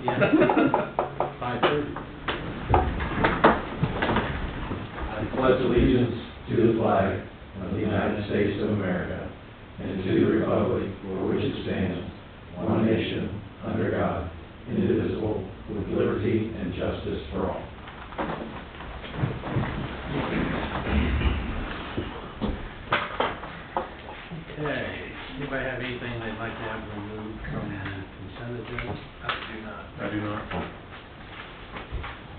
Yeah. 5:30. I pledge allegiance to the flag of the United States of America and to the republic for which it stands, one nation, under God, indivisible, with liberty and justice for all. Okay. Anybody have anything they'd like to have removed from the consent agenda? I do not.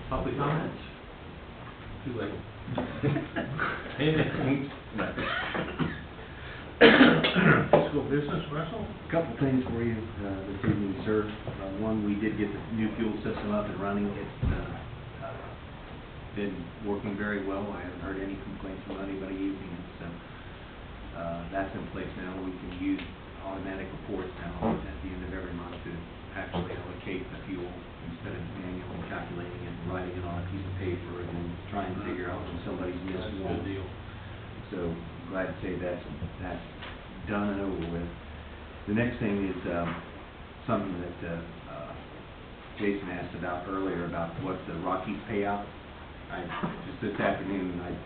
Public comments? Too late. Anything? Fiscal business, Russell? A couple things for you this evening, sir. One, we did get the new fuel system up and running. It's been working very well. I haven't heard any complaints from anybody using it, so that's in place now. We can use automatic reports now at the end of every month to actually allocate the fuel instead of manually calculating it and writing it on a piece of paper and then trying to figure out when somebody's missed one. Good deal. So glad to say that's done and over with. The next thing is something that Jason asked about earlier about what the Rockies payout. Just this afternoon I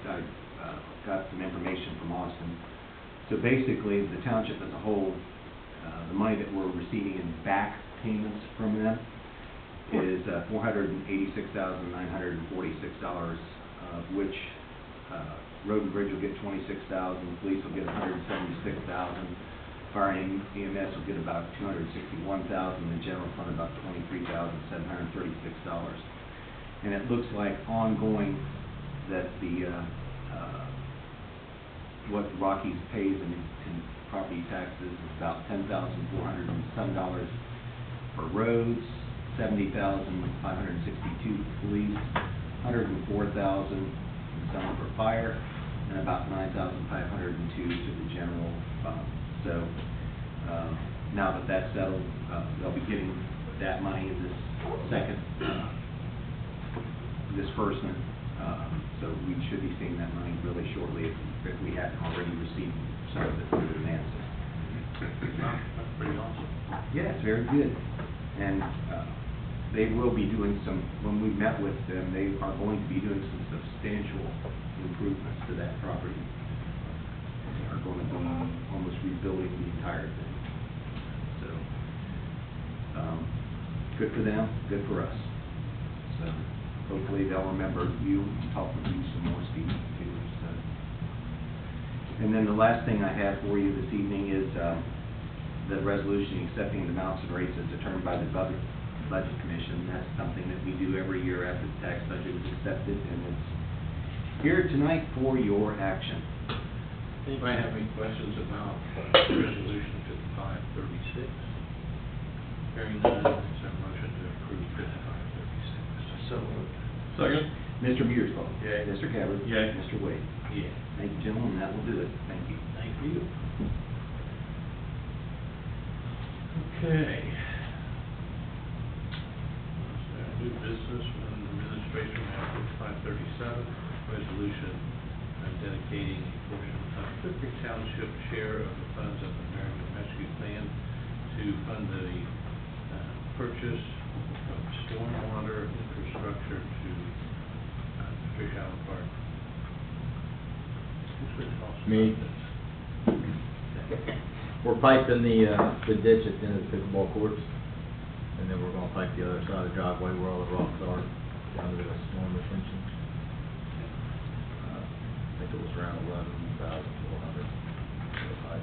got some information from Austin. So basically the township as a whole, the money that we're receiving in back payments from them is $486,946, of which Road and Bridge will get $26,000, police will get $176,000, fire and EMS will get about $261,000, and the general fund about $23,736. And it looks like ongoing that the what the Rockies pays in property taxes is about $10,400 and some dollars for roads, $70,562 for police, $104,000 and some for fire, and about $9,502 to the general fund. So now that that's settled, they'll be getting that money in this second disbursement. So we should be seeing that money really shortly if we hadn't already received some of it through the demand system. That's pretty awesome. Yeah, it's very good. And they will be doing some, when we met with them, they are going to be doing some substantial improvements to that property. They are going to be almost rebuilding the entire thing. So, good for them, good for us. So, hopefully they'll remember you and talk with you some more, Steve, too. So. And then the last thing I have for you this evening is the resolution accepting the amounts and rates as determined by the Budget Commission. That's something that we do every year after the tax budget is accepted, and it's here tonight for your action. Anybody have any questions about resolution 5536? Hearing none, is there a motion to approve 5536? So moved. Second? Mr. Mearsclaw? Yay. Mr. Gabbard? Yay. Mr. Wade? Yeah. Thank you, gentlemen. That will do it. Thank you. Thank you. Okay. New business from the administration, Act 537, resolution dedicating a portion of Clearcreek Township share of the funds of the American Rescue Plan to fund the purchase of stormwater infrastructure to Fish Island Park. Who's going to talk about Me. this? We're piping the ditch at the end of the pickleball courts, and then we're gonna pipe the other side of the driveway where all the rocks are, down to the storm retention. I think it was around 11,400 for the pipe.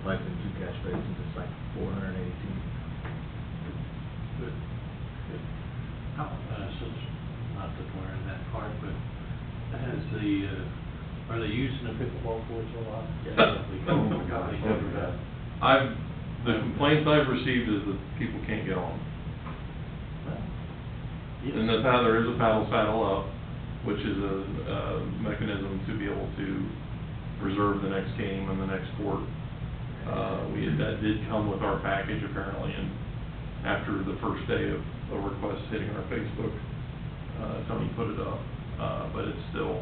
Piping 2 catch basins, it's like 482. Good. Good. How, since, not that we're in that part, but has the, are they using the pickleball courts a lot? Yeah. Oh my gosh. The complaints I've received is that people can't get on. Yes. And that's how there is a paddle saddle up, which is a mechanism to be able to reserve the next game and the next court. That did come with our package apparently, and after the first day of a request hitting our Facebook, Tony put it up. But it's still,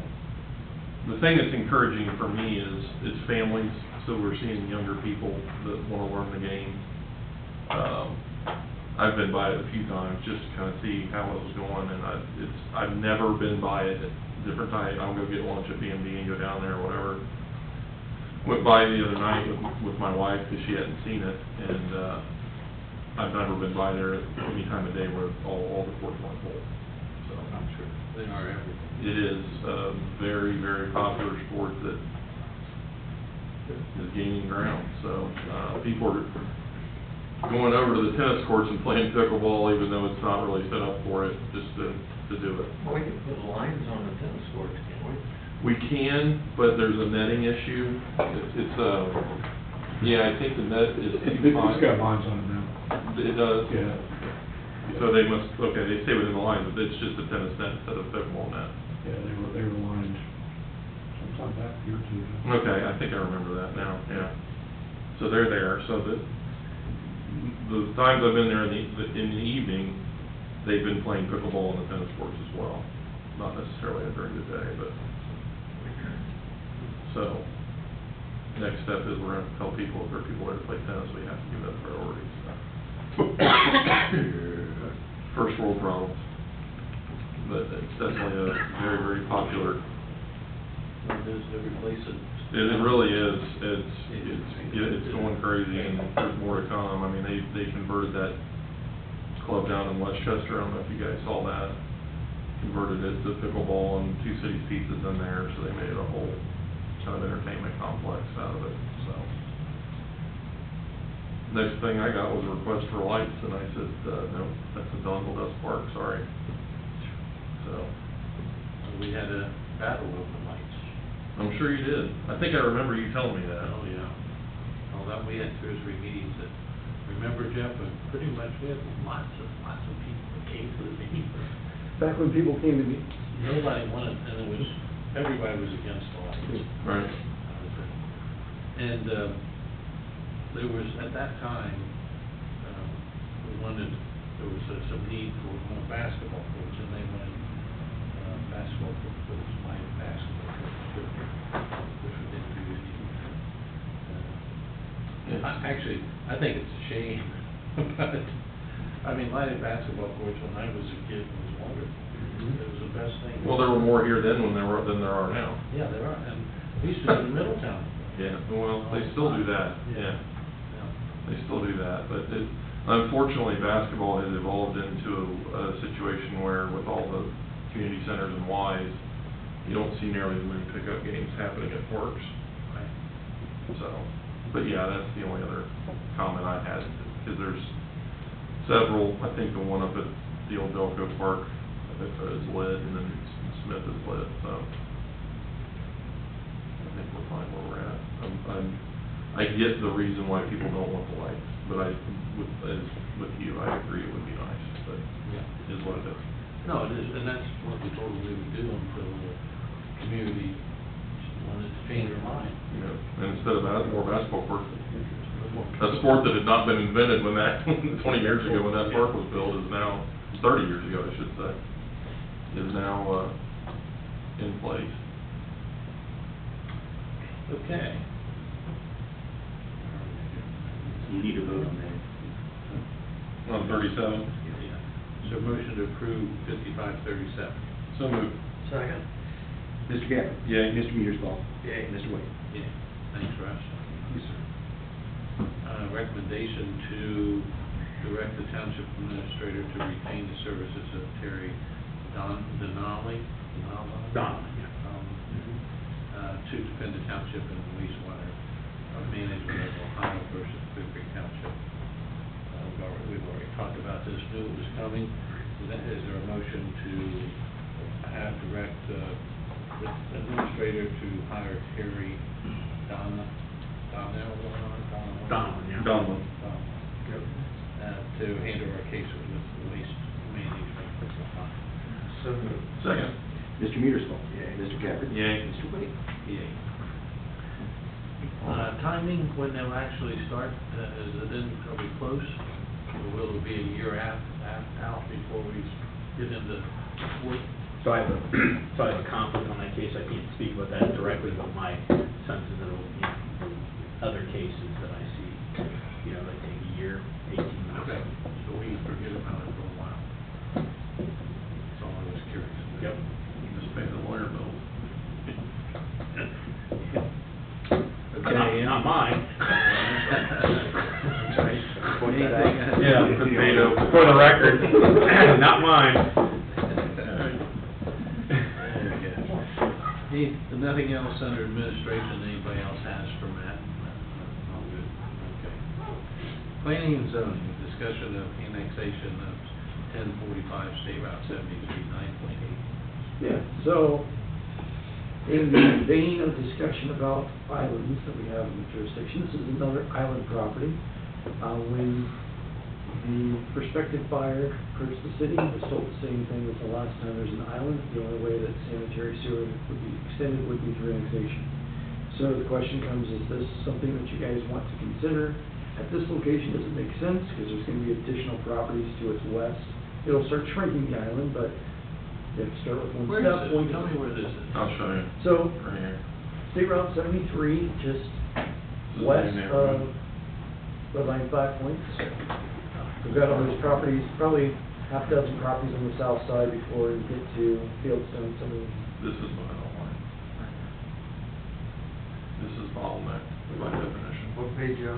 the thing that's encouraging for me is it's families, so we're seeing younger people that want to learn the game. I've been by it a few times just to kind of see how it was going, and I've never been by it at different times. I'll go get lunch at B&B and go down there or whatever. Went by the other night with my wife because she hadn't seen it, and I've never been by there at any time of day where all the courts weren't full. So I'm sure they are everything. it is a very, very popular sport that is gaining ground. So people are going over to the tennis courts and playing pickleball, even though it's not really set up for it, just to do it. Well, we can put lines on the tennis courts, can't we? We can, but there's a netting issue. Yeah, I think the net is too high. It's got lines on it now. It does? Yeah. So they must, okay, they stay within the line, but it's just a tennis net instead of a pickleball net. Yeah, they were lined sometime back a year or two ago. Okay, I think I remember that now, yeah. So they're there, so the times I've been there in the evening, they've been playing pickleball on the tennis courts as well. Not necessarily during the day, but. So, next step is we're gonna tell people if there are people there to play tennis, we have to give that priority, so. First world problems. But it's definitely a very, very popular. It is every place It really is. It's going crazy, and there's more to come. I mean, they converted that club down in Westchester. I don't know if you guys saw that. Converted it to pickleball and Two Cities Pizzas in there, so they made it a whole kind of entertainment complex out of it, so. Next thing I got was a request for lights, and I said, no, that's a Donald Dust Park, sorry. So. we had a battle over the lights. I'm sure you did. I think I remember you telling me that. Oh, yeah. Well, that, we had 2 or 3 meetings that, remember, Jeff, pretty much we had lots of people that came to the meeting. Back when people came to me. Nobody wanted, and it was, everybody was against the lights. Right. And, there was, at that time, there was some need for more basketball courts, and they wanted, basketball courts, live basketball courts, which we didn't do anymore. Actually, I think it's a shame, but, I mean, lighted basketball courts when I was a kid was wonderful. It was the best thing. Well, there were more here then than there are now. Yeah, there are, and we used to do it in Middletown. Yeah, well, they still do that, yeah. They still do that, but unfortunately, basketball has evolved into a situation where with all the community centers and Ys, you don't see nearly as many pickup games happening at Works. So, but yeah, that's the only other comment I had, because there's several. I think the one up at the old Delco Park is lit, and then Smith is lit, so I think we're fine where we're at. I get the reason why people don't want the lights, but with you, I agree it would be nice, but it is what it is. No, it is, and that's what we told them we would do until the community wanted to change their mind. Yeah, and instead of more basketball courts, a sport that had not been invented when that, 20 years ago when that park was built is now, 30 years ago, I should say, is now, in place. Okay. You need a vote on that. On 37? Yeah. So motion to approve 5537. So moved. Second. Mr. Gabbard? Yay. Mr. Mearsclaw? Yay. Mr. Wade? Yeah, thanks, Russ. Yes, sir. Recommendation to direct the township administrator to retain the services of Terry Donnelly, to defend the township in the wastewater management of Ohio versus Clearcreek Township. We've already talked about this, knew it was coming. Is there a motion to direct the administrator to hire Terry Donlin to handle our cases with waste management. So moved. Second. Mr. Mearsclaw? Yay. Mr. Gabbard? Yay. Mr. Wade? Yay. Timing, when they'll actually start, is it in, are we close? Or will it be a year out before we get into work? So I have a conflict on that case. I can't speak about that directly, but my sense is that it'll, other cases that I see, they take a year, 18 months. Okay, so we Potato. For the record, not mine. If nothing else under administration, anybody else has for Matt? All good, okay. Planning and zoning, discussion of annexation of 1045 State Route 73, 9.8. Yeah, so, in the vein of discussion about islands that we have in the jurisdiction, this is another island property. When the prospective buyer approached the city, was told the same thing as the last time there's an island. The only way that sanitary sewer would be extended would be through annexation. So the question comes, is this something that you guys want to consider? At this location, does it make sense? Because there's going to be additional properties to its west. It'll start shrinking the island, but you have to start with one Where step. is it? Tell me where this is. I'll show you. So, Right here. State Route 73, just This is west the of neighborhood. the line 5 points. We've got all these properties, probably half dozen properties on the south side before you get to Fieldstone, some of them. This is what I don't like. This is bottleneck by definition. What page, Joe?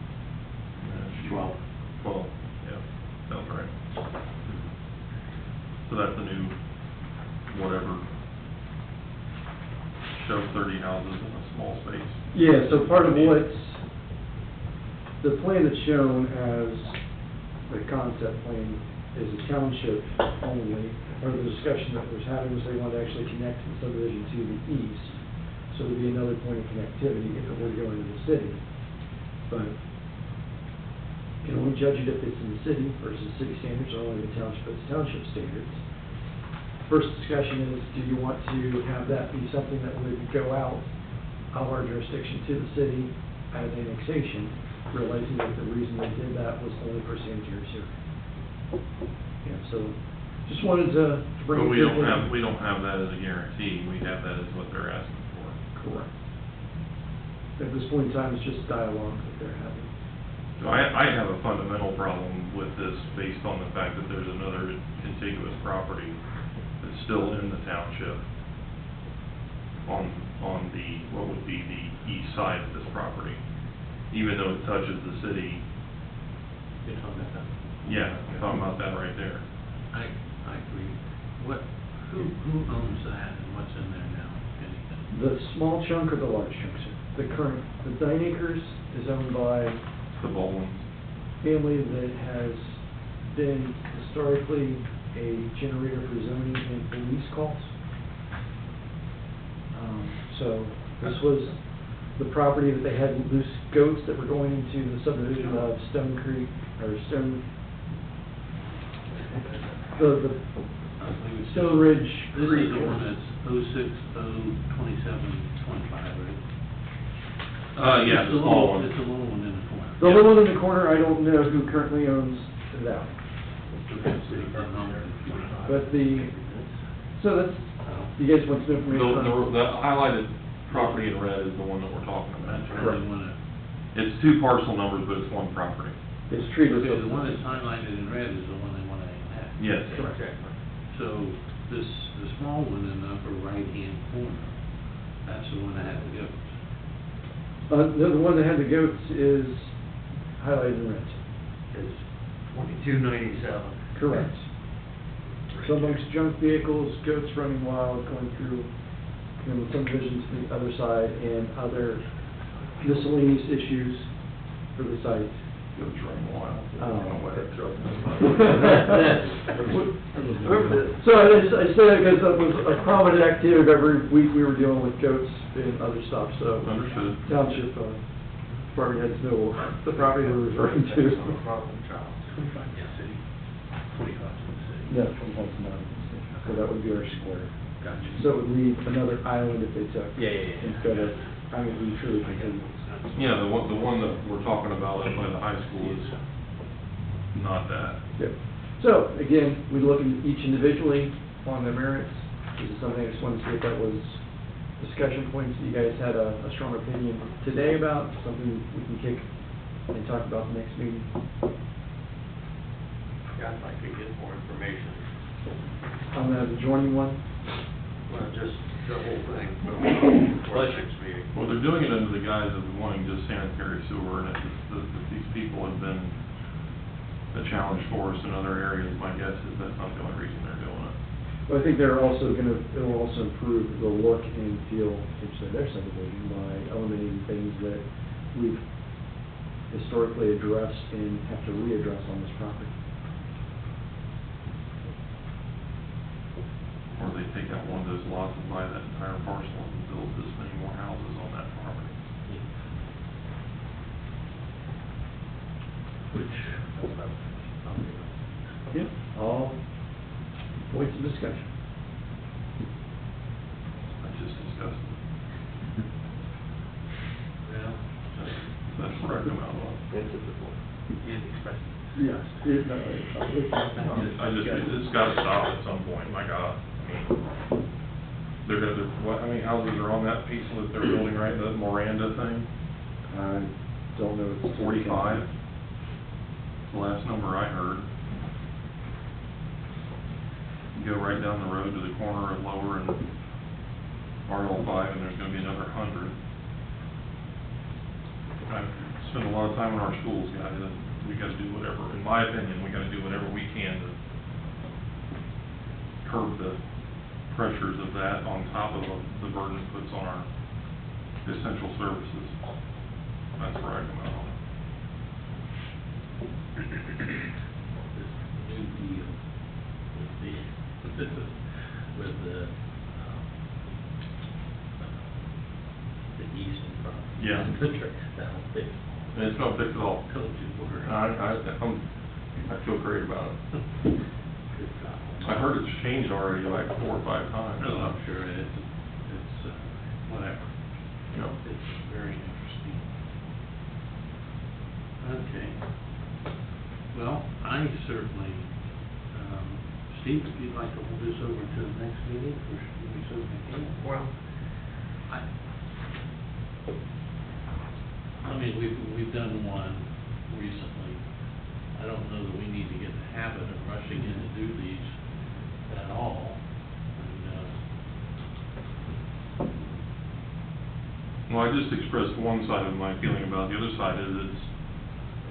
Yeah, 12. 12, yeah, sounds right. So that's the new, whatever, show 30 houses in a small space. Yeah, so part of what's, the plan that's shown as the concept plan is a township only. Part of the discussion that was having was they wanted to actually connect the subdivision to the east. So there'd be another point of connectivity if it were to go into the city. But you can only judge it if it's in the city versus city standards, or only the township, it's township standards. First discussion is, do you want to have that be something that would go out of our jurisdiction to the city as annexation, realizing that the reason they did that was only for sanitary sewer. Yeah, so just wanted to bring But it to we don't have that as a guarantee, we have that as what they're asking for. Correct. At this point in time, it's just dialogue that they're having. So I have a fundamental problem with this based on the fact that there's another contiguous property that's still in the township on the, what would be the east side of this property. Even though it touches the city, You're talking about that? yeah, I'm talking about that right there. I agree. Who owns that and what's in there now, if anything? The small chunk or the large chunk, sir? The 9 acres is owned by The Baldwins. family that has been historically a generator for zoning and police calls. So this was the property that they had loose goats that were going into the subdivision of Stone Creek, or Stone, the Stone Ridge This Creek. is the one that's 0602725, right? Yeah, It's the small one. It's the little one in the corner. The little one in the corner, I don't know who currently owns that. But so that's, you guys want some information on? The highlighted property in red is the one that we're talking That's about. where we wanna, It's two parcel numbers, but it's one property. It's treated. okay, the one that's highlighted in red is the one they wanna have. Yes. Correct. So the small one in the upper right-hand corner, that's the one that had the goats. The one that had the goats is highlighted in red. It's 2297. Correct. So amongst junk vehicles, goats running wild, going through, subdivisions to the other side, and other miscellaneous issues for the site. Goats running wild. Oh. I don't know what that truck So I say that because that was a prominent activity. Every week we were dealing with goats and other stuff, so. Understood. Township, department heads know the property we're referring to. Problem child. 25 in the city, 25 in the city. Yeah, 25's not, so that would be our square. Gotcha. So it would leave another island if they took. Yeah. Instead of, I mean, we truly contend. Yeah, the one that we're talking about up by the high school is not that. Yep. So, again, we look at each individually on their merits. This is something I just wanted to see if that was discussion points that you guys had a strong opinion today about, something we can kick and talk about the next meeting. Yeah, I'd like to get more information. On the adjoining one, Well, just the whole thing, before the next meeting. Well, they're doing it under the guise of wanting just sanitary sewer, and if these people have been a challenge for us in other areas, my guess is that's not the only reason they're doing it. But I think they're also it'll also improve the look and feel potentially of their subdivision by eliminating things that we've historically addressed and have to readdress on this property. Or they take out one of those lots and buy that entire parcel and build this many more houses on that property. Which, Yeah, all points of discussion. I just discussed it. Yeah. That's where I come out on. And express. Yes. It's gotta stop at some point, my God. I mean, how many houses are on that piece that they're building right, the Miranda thing? I don't know. It's 45? The last number I heard. You go right down the road to the corner of Lower and RL5, and there's gonna be another 100. I spend a lot of time in our schools, guys, and we gotta do whatever, in my opinion, we gotta do whatever we can to curb the pressures of that on top of the burden it puts on our essential services. That's where I come out on it. This new deal with the eastern property. Yeah. That'll fix. And it's not fixed at all. Told you we're. I feel great about it. Good God. I heard it's changed already like 4 or 5 times. No, I'm sure it's whatever. You know. It's very interesting. Okay. Well, I certainly, Steve, if you'd like to hold this over to the next meeting, we certainly can. Well, I mean, we've done one recently. I don't know that we need to get in the habit of rushing in to do these at all. Well, I just expressed one side of my feeling about it. The other side is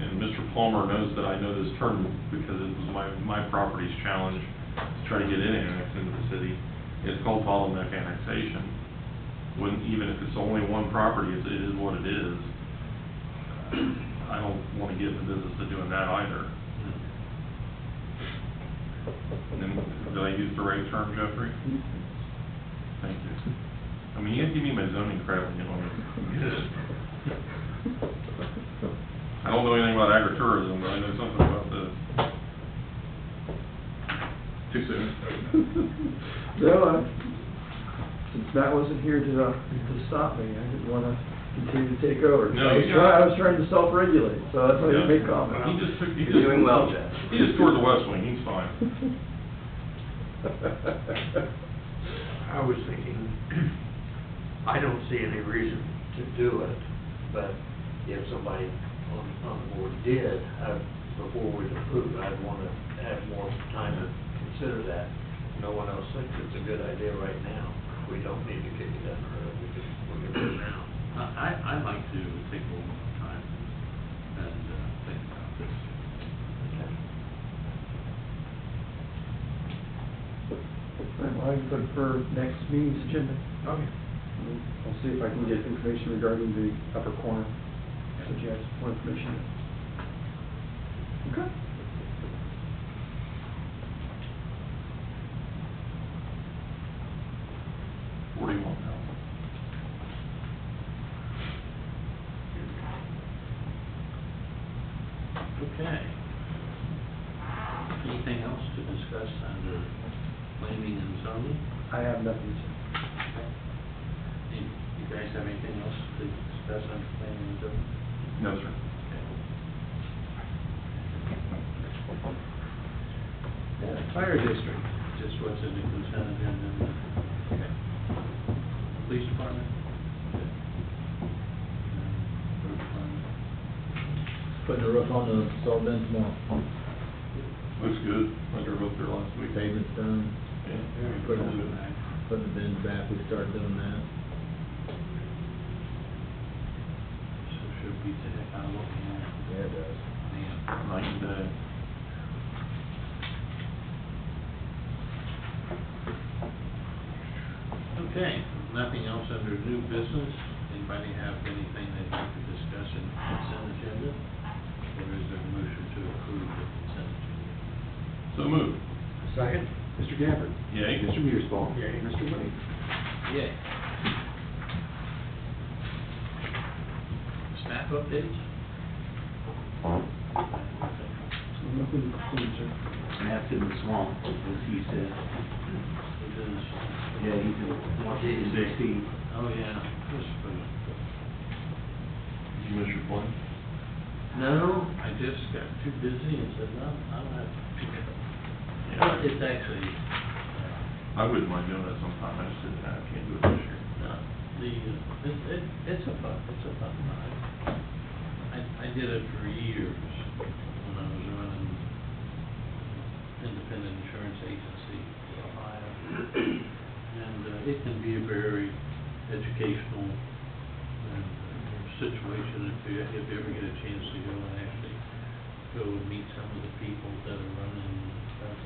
and Mr. Palmer knows that I know this term because it was my property's challenge to try to get it annexed into the city. It's called bottleneck annexation. Even if it's only one property, it is what it is. I don't want to get in the business of doing that either. And then, did I use the right term, Jeffrey? Thank you. I mean, you gotta give me my zoning credit, you know. I don't know anything about agritourism, but I know something about this. Too soon. No, since Matt wasn't here to stop me, I didn't want to continue to take over. No, I was trying to self-regulate, so that's why I didn't make comments. You're doing well, Jeff. He just toured the West Wing, he's fine. I was thinking, I don't see any reason to do it, but if somebody on the board did, before we approve, I'd want to have more time to consider that. No one else thinks it's a good idea right now. We don't need to kick it down the road, we can do it now. I'd like to take a little more time and think about this. Well, I can put it for next meeting's agenda. Okay. I'll see if I can get information regarding the upper corner, so you have more information. Okay. Okay. Anything else to discuss under planning and zoning? I have nothing to say. You guys have anything else to discuss under planning and zoning? No, sir. Fire district, just what's in the consent agenda. Okay. Police department? Road department? Putting the roof on the salt bin tomorrow. Looks good. I drove up there last week. Pavement's done. Yeah. Very Put it good. on. putting the bins back, we started doing that. So sure beats the heck out of looking at. Yeah, it does. Man. Night and day. Okay, nothing else under new business? Anybody have anything they'd like to discuss in the consent agenda? Or is there a motion to approve the consent agenda? So moved. Second? Mr. Gabbard? Yay. Mr. Mearsclaw? Yay. Mr. Wade? Yay. Staff updates? Nothing, sir. Matt's in the swamp, as he said. It is. Yeah, he's in Washington DC. Oh, yeah. This was- Did you miss your plane? No, I just got too busy and said, no, I don't have to pick it up. Well, it's actually, I wouldn't mind doing it sometime, I just didn't, I can't do it this year. it's a fun ride. I did it for years when I was running independent insurance agency in Ohio. And it can be a very educational situation if you ever get a chance to go and actually go and meet some of the people that are running stuff.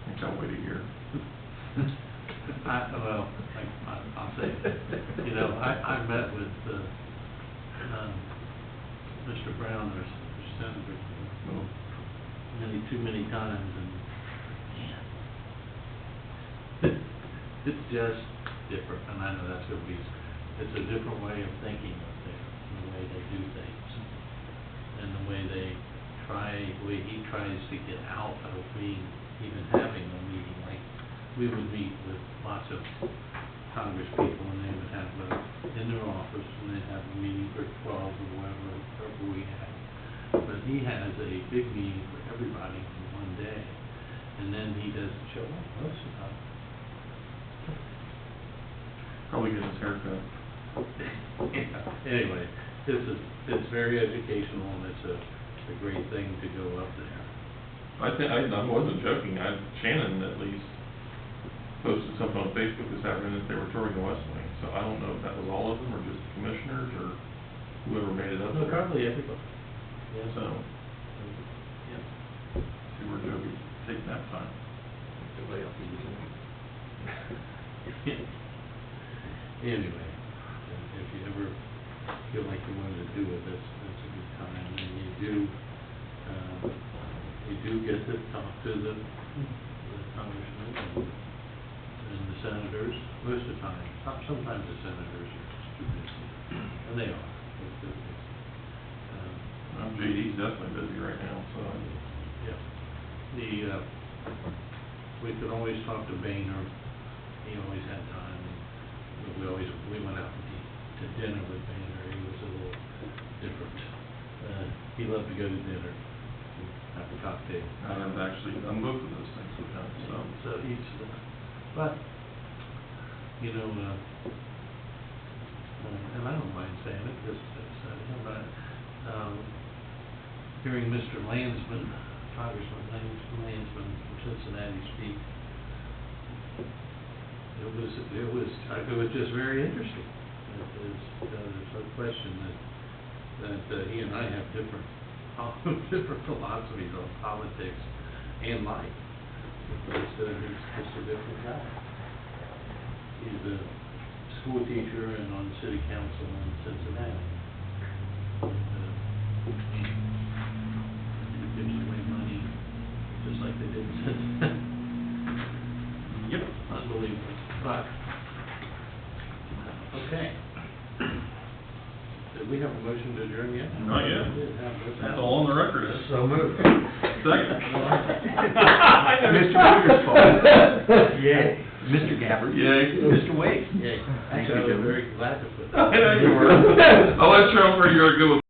I can't wait a year. I'll say, I met with, Mr. Brown, our senator, too many times, and, man, it's just different, and I know that's gonna be, it's a different way of thinking up there, the way they do things, and the way he tries to get out of being, even having a meeting, like, we would meet with lots of Congress people, and they would have, in their office, and they'd have a meeting for 12 or whatever we had. But he has a big meeting for everybody in one day, and then he doesn't show up most of the time. Probably get his haircut. Yeah. Anyway, it's very educational, and it's a great thing to go up there. I wasn't joking, Shannon at least posted something on Facebook this afternoon that they were touring the West Wing, so I don't know if that was all of them, or just the commissioners, or whoever made it up No, there. probably everybody. Yeah. So, Yep. see where Joey's taking that time. Anyway, if you ever feel like you wanted to do it, that's a good time, and you do get to talk to the congressmen and the senators, most of the time. Sometimes the senators are just too busy, and they are. JD's definitely busy right now, so. Yeah. We could always talk to Boehner, he always had time, but we went out to dinner with Boehner, he was a little different. He loved to go to dinner, have a cocktail. I have actually done both of those things with him, so. So he's, but, and I don't mind saying it, because hearing Mr. Landsman, Congressman Landsman from Cincinnati speak, it was just very interesting. There's no question that he and I have different philosophies on politics and life. Because he's just a different guy. He's a school teacher and on city council in Cincinnati. He gives away money just like they did in Cincinnati. Yep, unbelievable. But, okay. Did we have a motion to adjourn yet? Not yet. That's all on the record. So moved. Second. Mr. Mearsclaw. Yay. Mr. Gabbard. Yay. Mr. Wade. Yeah, Thank I you, was gentlemen. very glad to put that. I know you were. I wasn't sure how far you were going to go with